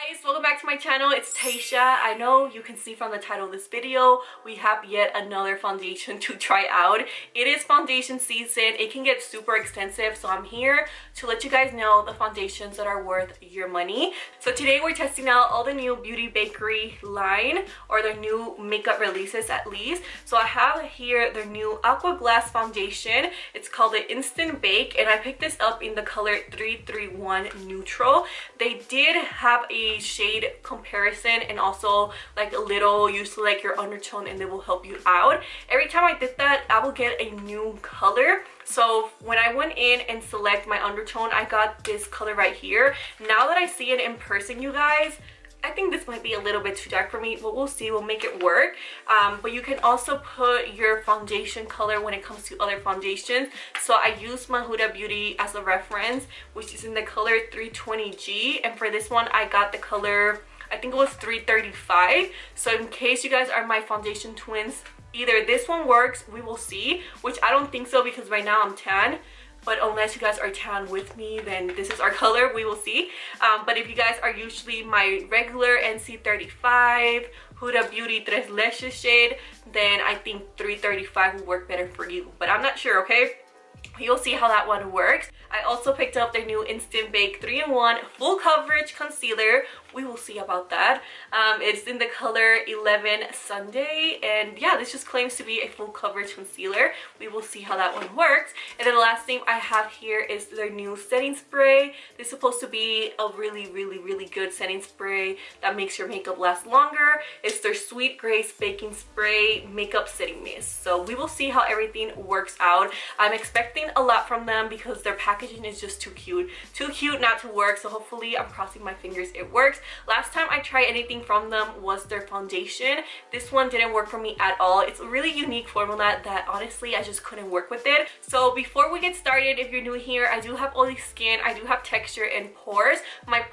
Guys, welcome back to my channel. It's Taisha. I know you can see from the title of this video we have yet another foundation to try out. It is foundation season. It can get super expensive, so I'm here to let you guys know the foundations that are worth your money. So today we're testing out all the new Beauty Bakerie line, or their new makeup releases at least. So I have here their new Aqua Glass foundation. It's called the INSTABAKE, and I picked this up in the color 331 Neutral. They did have a shade comparison and also like a little use to like your undertone, and they will help you out. Every time I did that, I will get a new color. So when I went in and select my undertone, I got this color right here. Now that I see it in person, you guys, I think this might be a little bit too dark for me, but we'll see. We'll make it work. But you can also put your foundation color when it comes to other foundations. So I used my Huda Beauty as a reference, which is in the color 320G. And for this one, I got the color, I think it was 335. So in case you guys are my foundation twins, either this one works, we will see, which I don't think so because right now I'm tan. But unless you guys are tan with me, then this is our color. We will see. But if you guys are usually my regular NC35 Huda Beauty Tres Leche shade, then I think 335 will work better for you. But I'm not sure, okay? You'll see how that one works. I also picked up their new INSTABAKE 3-in-1 full coverage concealer. We will see about that. It's in the color 11 Sunday, and yeah, this just claims to be a full coverage concealer. We will see how that one works. And then the last thing I have here is their new setting spray. This is supposed to be a really good setting spray that makes your makeup last longer. It's their Sweet Grace Baking Spray Makeup Setting Mist. So we will see how everything works out. I'm expecting a lot from them because their packaging is just too cute not to work. So hopefully, I'm crossing my fingers it works. Last time I tried anything from them was their foundation. This one didn't work for me at all. It's a really unique formula that honestly I just couldn't work with it. So before we get started, if you're new here, I do have oily skin, I do have texture and pores. My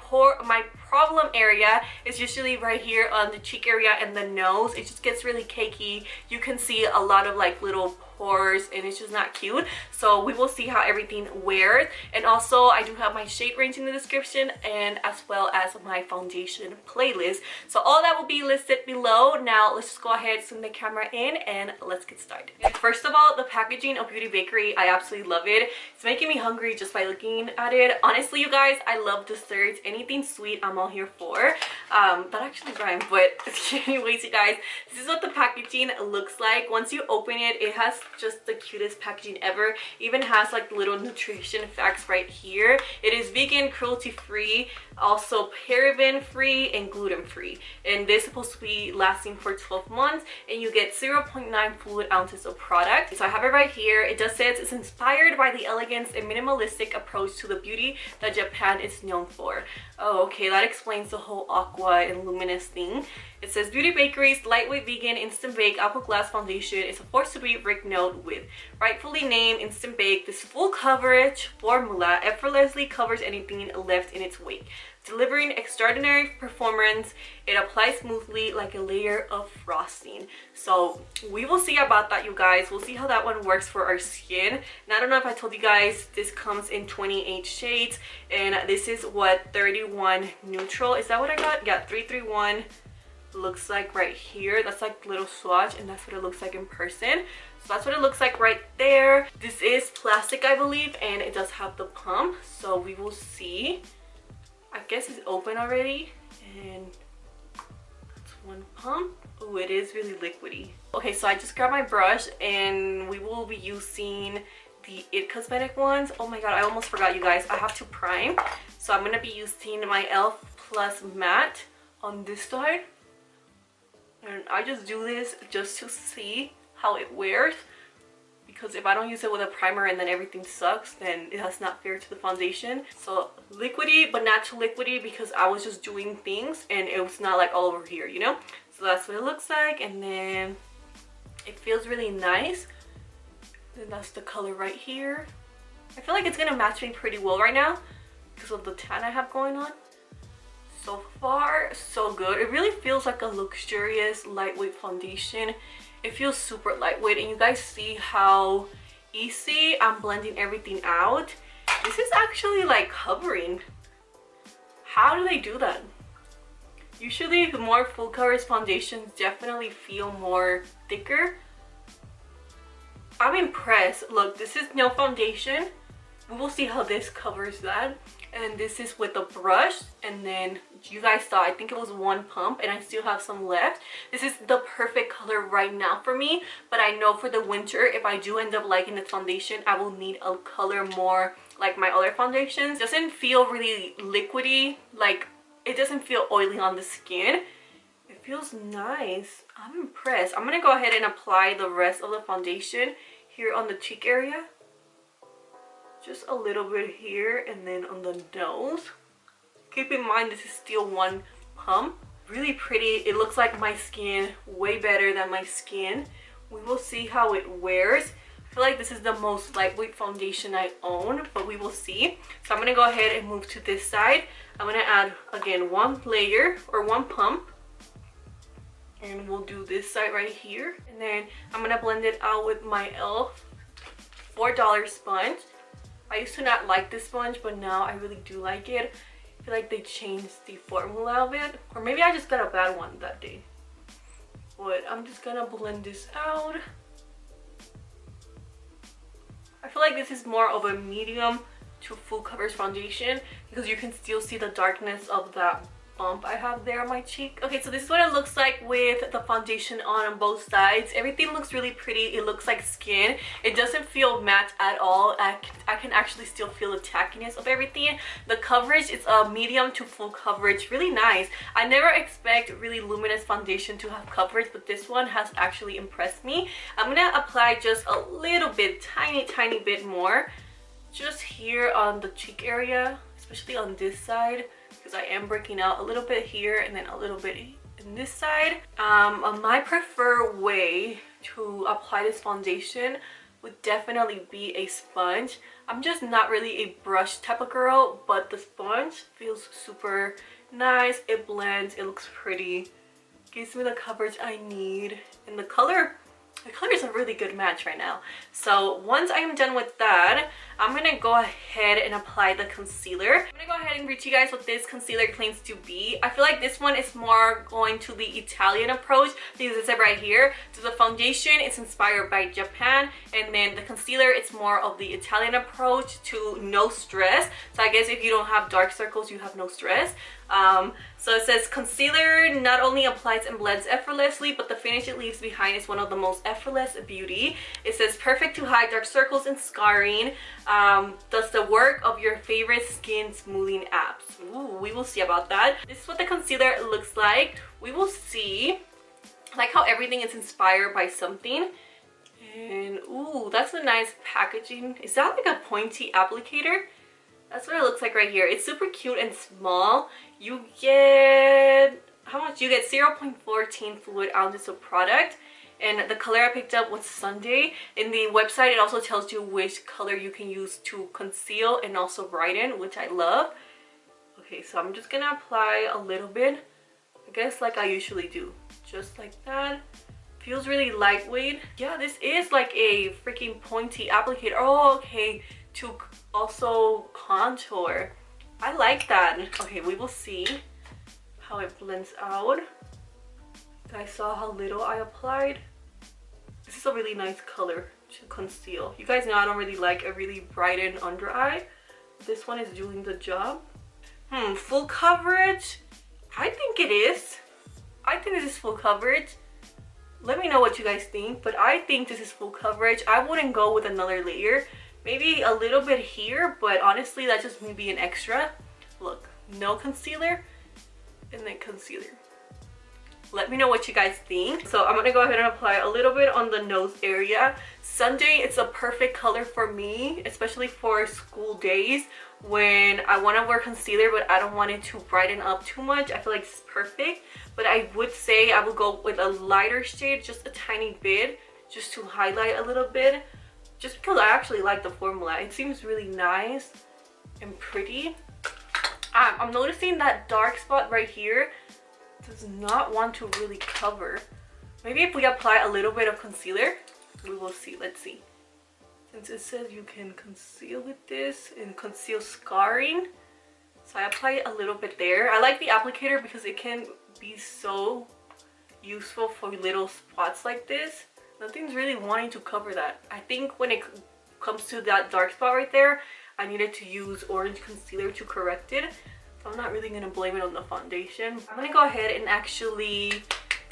problem area is usually right here on the cheek area and the nose. It just gets really cakey. You can see a lot of like little pores, and it's just not cute. So we will see how everything wears. And also I do have my shade range in the description, and as well as my foundation playlist. So all that will be listed below. Now let's just go ahead, zoom the camera in, and let's get started. First of all, the packaging of Beauty Bakerie, I absolutely love it. It's making me hungry just by looking at it. Honestly, you guys, I love desserts. Anything sweet, I'm all here for. That actually rhymed, but anyways, you guys, this is what the packaging looks like. Once you open it, it has just the cutest packaging ever. Even has like little nutrition facts right here. It is vegan, cruelty free, also paraben free and gluten free, and this is supposed to be lasting for 12 months, and you get 0.9 fluid ounces of product. So I have it right here. It just says it's inspired by the elegance and minimalistic approach to the beauty that Japan is known for. Oh, okay, that explains the whole aqua and luminous thing. It says Beauty Bakerie's lightweight vegan INSTABAKE Aqua Glass Foundation is a force to be reckoned with. Rightfully named INSTABAKE, this full coverage formula effortlessly covers anything left in its wake. Delivering extraordinary performance, it applies smoothly like a layer of frosting. So we will see about that, you guys. We'll see how that one works for our skin. And I don't know if I told you guys, this comes in 28 shades, and this is what 31 Neutral. Is that what I got? Yeah, 331 looks like right here. That's like a little swatch, and that's what it looks like in person. So that's what it looks like right there. This is plastic, I believe, and it does have the pump, so we will see. I guess it's open already, and that's one pump. Oh, it is really liquidy. Okay, so I just grabbed my brush, and we will be using the It Cosmetic ones. Oh my god, I almost forgot, you guys. I have to prime, so I'm gonna be using my e.l.f. Plus Matte on this side. And I just do this just to see how it wears, because if I don't use it with a primer and then everything sucks, then that's not fair to the foundation. So liquidy, but not too liquidy, because I was just doing things and it was not like all over here, you know. So that's what it looks like, and then it feels really nice. And that's the color right here. I feel like it's gonna match me pretty well right now because of the tan I have going on. So far, so good. It really feels like a luxurious, lightweight foundation. It feels super lightweight, and you guys see how easy I'm blending everything out. This is actually like covering. How do they do that? Usually the more full coverage foundations definitely feel more thicker. I'm impressed. Look, this is no foundation. We will see how this covers that. And this is with a brush, and then you guys saw, I think it was one pump, and I still have some left. This is the perfect color right now for me, but I know for the winter, if I do end up liking this foundation, I will need a color more like my other foundations. It doesn't feel really liquidy, like it doesn't feel oily on the skin. It feels nice. I'm impressed. I'm gonna go ahead and apply the rest of the foundation here on the cheek area. Just a little bit here, and then on the nose. Keep in mind this is still one pump. Really pretty. It looks like my skin, way better than my skin. We will see how it wears. I feel like this is the most lightweight foundation I own, but we will see. So I'm gonna go ahead and move to this side. I'm gonna add again one layer or one pump, and we'll do this side right here. And then I'm gonna blend it out with my e.l.f. $4 sponge. I used to not like this sponge, but now I really do like it. I feel like they changed the formula of it, or maybe I just got a bad one that day. But I'm just gonna blend this out. I feel like this is more of a medium to full coverage foundation because you can still see the darkness of that bump I have there on my cheek. Okay, so this is what it looks like with the foundation on both sides. Everything looks really pretty. It looks like skin. It doesn't feel matte at all. I can actually still feel the tackiness of everything. The coverage is a medium to full coverage. Really nice. I never expect really luminous foundation to have coverage, but this one has actually impressed me. I'm gonna apply just a little bit, tiny bit more, just here on the cheek area, especially on this side, because I am breaking out a little bit here and then a little bit in this side. My preferred way to apply this foundation would definitely be a sponge. I'm just not really a brush type of girl, but the sponge feels super nice. It blends, it looks pretty, gives me the coverage I need, and the color is a really good match right now. So once I am done with that, I'm gonna go ahead and apply the concealer. I'm gonna go ahead and read to you guys what this concealer claims to be. I feel like this one is more going to the Italian approach because it said right here. So the foundation is inspired by Japan, and then the concealer, it's more of the Italian approach to no stress. So I guess if you don't have dark circles, you have no stress. So it says concealer not only applies and blends effortlessly, but the finish it leaves behind is one of the most effortless beauty. It says perfect to hide dark circles and scarring. Does the work of your favorite skin smoothing apps. Ooh, we will see about that. This is what the concealer looks like. We will see. I like how everything is inspired by something. And ooh, that's a nice packaging. Is that like a pointy applicator? That's what it looks like right here. It's super cute and small. You get, how much? You get 0.14 fluid ounces of product. And the color I picked up was Sunday. In the website, it also tells you which color you can use to conceal and also brighten, which I love. Okay, so I'm just gonna apply a little bit. I guess like I usually do. Just like that. Feels really lightweight. Yeah, this is like a freaking pointy applicator. Oh, okay. To also contour. I like that. Okay, we will see how it blends out. You guys saw how little I applied. This is a really nice color to conceal. You guys know I don't really like a really brightened under eye. This one is doing the job. Full coverage? I think it is. I think this is full coverage. Let me know what you guys think, but I think this is full coverage. I wouldn't go with another layer. Maybe a little bit here, but honestly, that's just me being extra. Look, no concealer, and then concealer. Let me know what you guys think. So I'm gonna go ahead and apply a little bit on the nose area. Sunday, it's a perfect color for me, especially for school days when I want to wear concealer, but I don't want it to brighten up too much. I feel like it's perfect, but I would say I would go with a lighter shade, just a tiny bit, just to highlight a little bit. Just because I actually like the formula. It seems really nice and pretty. I'm noticing that dark spot right here does not want to really cover. Maybe if we apply a little bit of concealer, we will see. Let's see. Since it says you can conceal with this and conceal scarring, So I apply a little bit there. I like the applicator because it can be so useful for little spots like this. Nothing's really wanting to cover that. I think when it comes to that dark spot right there, I needed to use orange concealer to correct it. So I'm not really going to blame it on the foundation. I'm going to go ahead and actually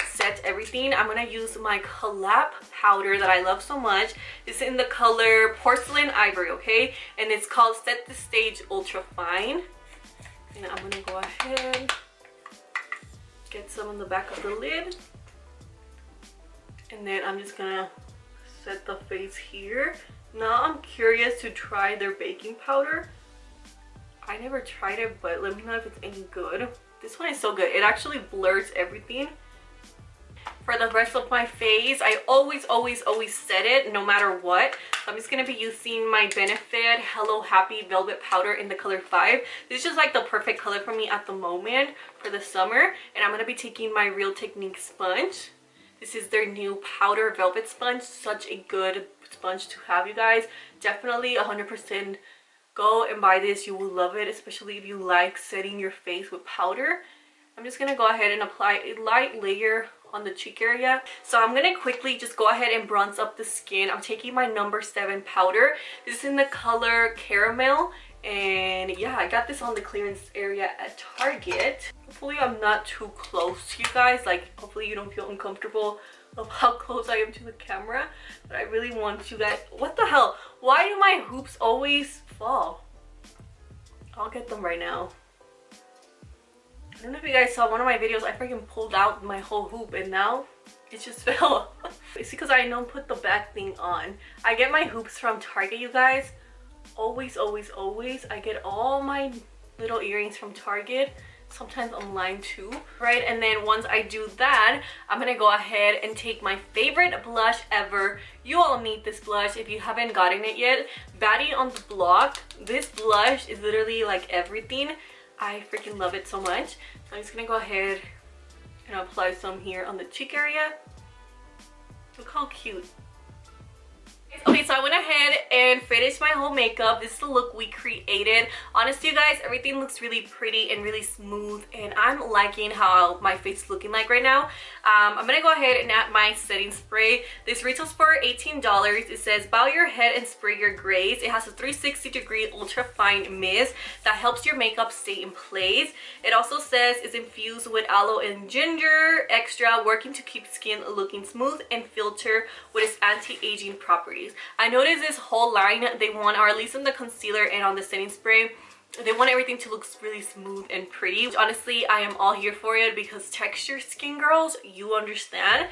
set everything. I'm going to use my Colourpop powder that I love so much. It's in the color Porcelain Ivory, okay? And it's called Set the Stage Ultra Fine. And I'm going to go ahead, get some on the back of the lid. And then I'm just going to set the face here. Now I'm curious to try their baking powder. I never tried it, but let me know if it's any good. This one is so good. It actually blurs everything. For the rest of my face, I always set it no matter what. So I'm just going to be using my Benefit Hello Happy Velvet Powder in the color 5. This is just like the perfect color for me at the moment for the summer. And I'm going to be taking my Real Technique sponge. This is their new powder velvet sponge. Such a good sponge to have, you guys. Definitely 100% go and buy this. You will love it, especially if you like setting your face with powder. I'm just going to go ahead and apply a light layer on the cheek area. So I'm going to quickly just go ahead and bronze up the skin. I'm taking my number 7 powder. This is in the color Caramel. And yeah, I got this on the clearance area at Target. Hopefully I'm not too close to you guys. Like, hopefully you don't feel uncomfortable of how close I am to the camera. But I really want you guys... What the hell? Why do my hoops always fall? I'll get them right now. I don't know if you guys saw one of my videos. I freaking pulled out my whole hoop and now it just fell. It's because I don't put the back thing on. I get my hoops from Target, you guys. Always. I get all my little earrings from Target. Sometimes online too, right? And then once I do that, I'm gonna go ahead and take my favorite blush ever. You all need this blush if you haven't gotten it yet. Baddie on the Block. This blush is literally like everything. I freaking love it so much. So I'm just gonna go ahead and apply some here on the cheek area. Look how cute. Okay, so I went ahead and finished my whole makeup. This is the look we created. Honestly, you guys, everything looks really pretty and really smooth, and I'm liking how my face is looking like right now. I'm gonna go ahead and add my setting spray. This retails for $18. It says bow your head and spray your grays. It has a 360-degree ultra fine mist that helps your makeup stay in place. It also says it's infused with aloe and ginger extra, working to keep skin looking smooth and filter with its anti-aging properties. I noticed this whole line they want, or at least in the concealer and on the setting spray, they want everything to look really smooth and pretty. Honestly, I am all here for it because texture skin girls, you understand.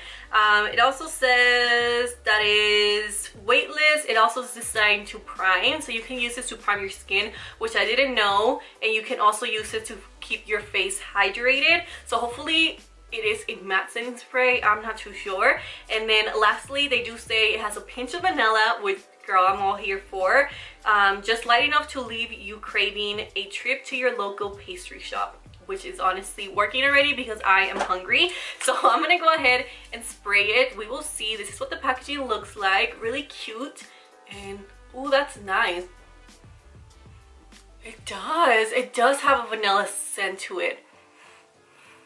It also says that is weightless. It also is designed to prime, so you can use this to prime your skin, which I didn't know. And you can also use it to keep your face hydrated. So hopefully it is a matte setting spray. I'm not too sure. And then lastly, they do say it has a pinch of vanilla, which girl, I'm all here for. Just light enough to leave you craving a trip to your local pastry shop, which is honestly working already because I am hungry. So I'm gonna go ahead and spray it. We will see. This is what the packaging looks like. Really cute. And oh, that's nice. It does have a vanilla scent to it,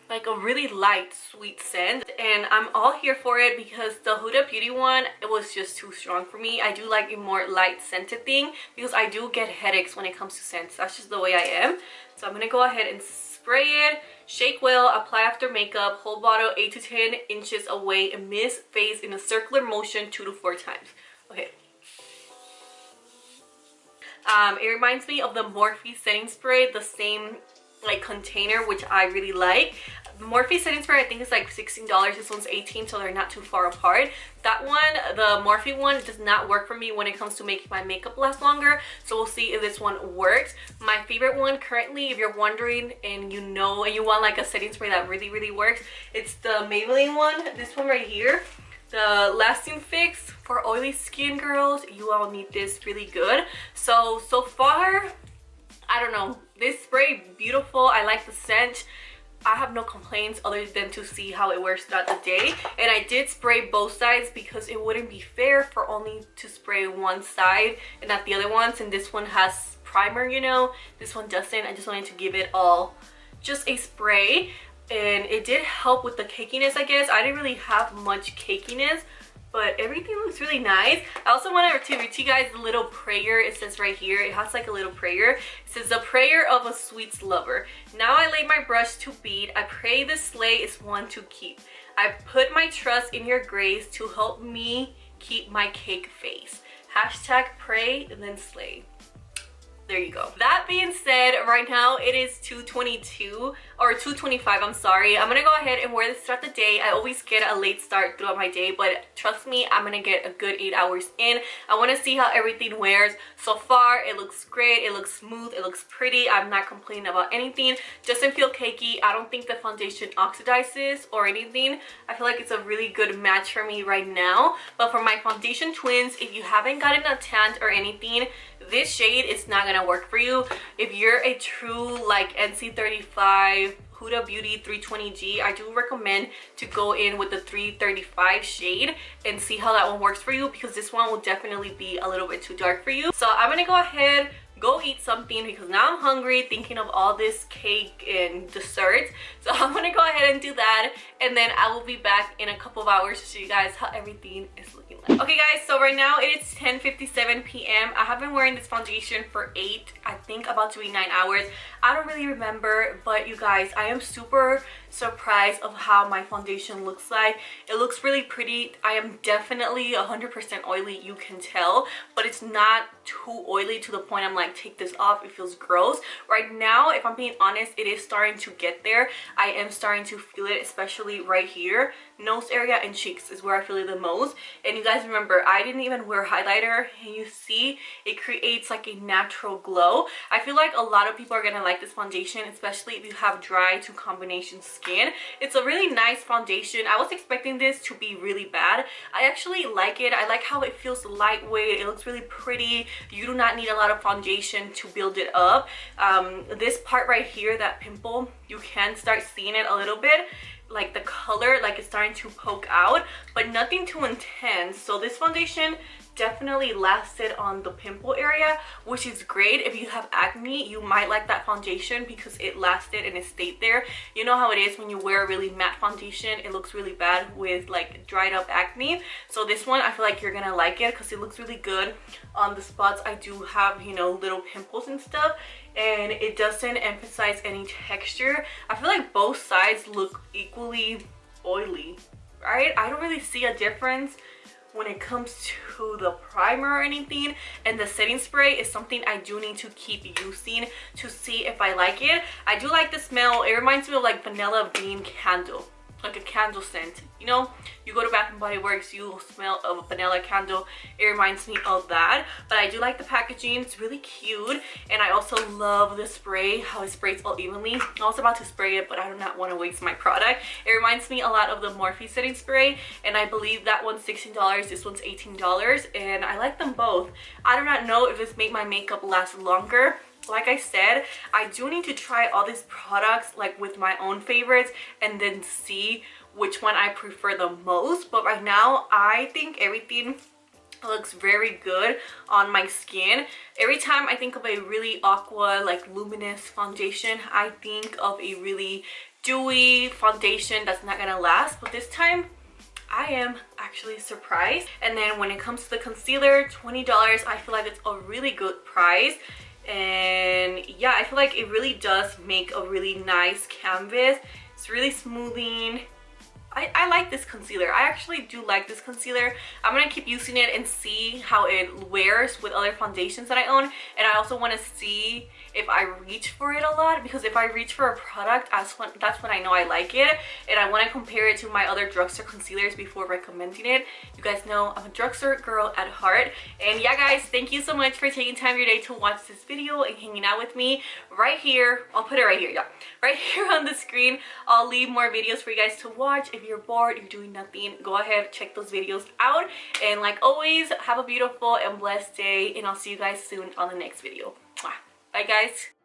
like a really light sweet scent, and I'm all here for it because the Huda Beauty one, it was just too strong for me. I do like a more light scented thing because I do get headaches when it comes to scents. That's just the way I am. So I'm gonna go ahead and spray it, shake well, apply after makeup, hold bottle 8 to 10 inches away, and mist face in a circular motion 2 to 4 times. Okay. It reminds me of the Morphe setting spray, the same like container, which I really like. Morphe setting spray, I think it's like $16. This one's $18, so they're not too far apart. That one, the Morphe one, does not work for me when it comes to making my makeup last longer. So we'll see if this one works. My favorite one currently, if you're wondering and you know and you want like a setting spray that really works, it's the Maybelline one. This one right here, the Lasting Fix for oily skin girls. You all need this really good. So far, I don't know, this spray, beautiful. I like the scent. I have no complaints other than to see how it works throughout the day. And I did spray both sides because it wouldn't be fair for only to spray one side and not the other one, and this one has primer, you know. This one doesn't. I just wanted to give it all just a spray, and it did help with the cakiness, I guess. I didn't really have much cakiness, but everything looks really nice. I also wanted to read to you guys the little prayer. It says right here, it has like a little prayer. It says, the prayer of a sweets lover. Now I lay my brush to bead. I pray this sleigh is one to keep. I put my trust in your grace to help me keep my cake face. Hashtag pray and then slay. There you go. That being said, right now it is 2:22 or 2:25, I'm sorry. I'm gonna go ahead and wear this throughout the day. I always get a late start throughout my day, but trust me, I'm gonna get a good 8 hours in. I want to see how everything wears. So far it looks great, it looks smooth, it looks pretty. I'm not complaining about anything. Doesn't feel cakey. I don't think the foundation oxidizes or anything. I feel like it's a really good match for me right now. But for my foundation twins, if you haven't gotten a tan or anything, this shade is not gonna work for you. If you're a true like NC35 Huda Beauty 320G, I do recommend to go in with the 335 shade and see how that one works for you, because this one will definitely be a little bit too dark for you. So I'm gonna go ahead, go eat something, because now I'm hungry thinking of all this cake and desserts. So I'm gonna go ahead and do that, and then I will be back in a couple of hours to show you guys how everything is looking like. Okay guys, so right now it is 10:57 p.m. I have been wearing this foundation for I think about to be 9 hours. I don't really remember, but you guys, I am super surprised of how my foundation looks like. It looks really pretty. I am definitely 100% oily, you can tell, but it's not too oily to the point I'm like, take this off, it feels gross. Right now, if I'm being honest, it is starting to get there. I am starting to feel it, especially right here. Nose area and cheeks is where I feel it the most. And you guys remember, I didn't even wear highlighter, and you see it creates like a natural glow. I feel like a lot of people are gonna like this foundation, especially if you have dry to combination skin. It's a really nice foundation. I was expecting this to be really bad. I actually like it. I like how it feels lightweight. It looks really pretty. You do not need a lot of foundation to build it up. This part right here, that pimple, you can start seeing it a little bit, like the color, like it's starting to poke out, but nothing too intense. So this foundation definitely lasted on the pimple area, which is great. If you have acne, you might like that foundation because it lasted and it stayed there. You know how it is when you wear a really matte foundation, it looks really bad with like dried up acne. So this one, I feel like you're gonna like it because it looks really good on the spots I do have, you know, little pimples and stuff, and it doesn't emphasize any texture. I feel like both sides look equally oily, right? I don't really see a difference when it comes to the primer or anything, and the setting spray is something I do need to keep using to see if I like it. I do like the smell. It reminds me of like vanilla bean candle, like a candle scent. You know, you go to Bath and Body Works, you smell a vanilla candle. It reminds me of that. But I do like the packaging. It's really cute, and I also love the spray, how it sprays all evenly. I was about to spray it, but I do not want to waste my product. It reminds me a lot of the Morphe setting spray, and I believe that one's $16, this one's $18, and I like them both. I do not know if this made my makeup last longer. Like I said, I do need to try all these products like with my own favorites and then see which one I prefer the most. But right now, I think everything looks very good on my skin. Every time I think of a really aqua, like luminous foundation, I think of a really dewy foundation that's not gonna last. But this time, I am actually surprised. And then when it comes to the concealer, $20, I feel like it's a really good price. And yeah, I feel like it really does make a really nice canvas. It's really smoothing. I like this concealer. I actually do like this concealer. I'm gonna keep using it and see how it wears with other foundations that I own. And I also want to see if I reach for it a lot, because if I reach for a product, that's when I know I like it. And I want to compare it to my other drugstore concealers before recommending it. You guys know I'm a drugstore girl at heart. And yeah guys, thank you so much for taking time of your day to watch this video and hanging out with me. Right here, I'll put it right here, yeah, right here on the screen. I'll leave more videos for you guys to watch. If you're bored, you're doing nothing, go ahead, check those videos out. And like always, have a beautiful and blessed day, and I'll see you guys soon on the next video. Bye guys.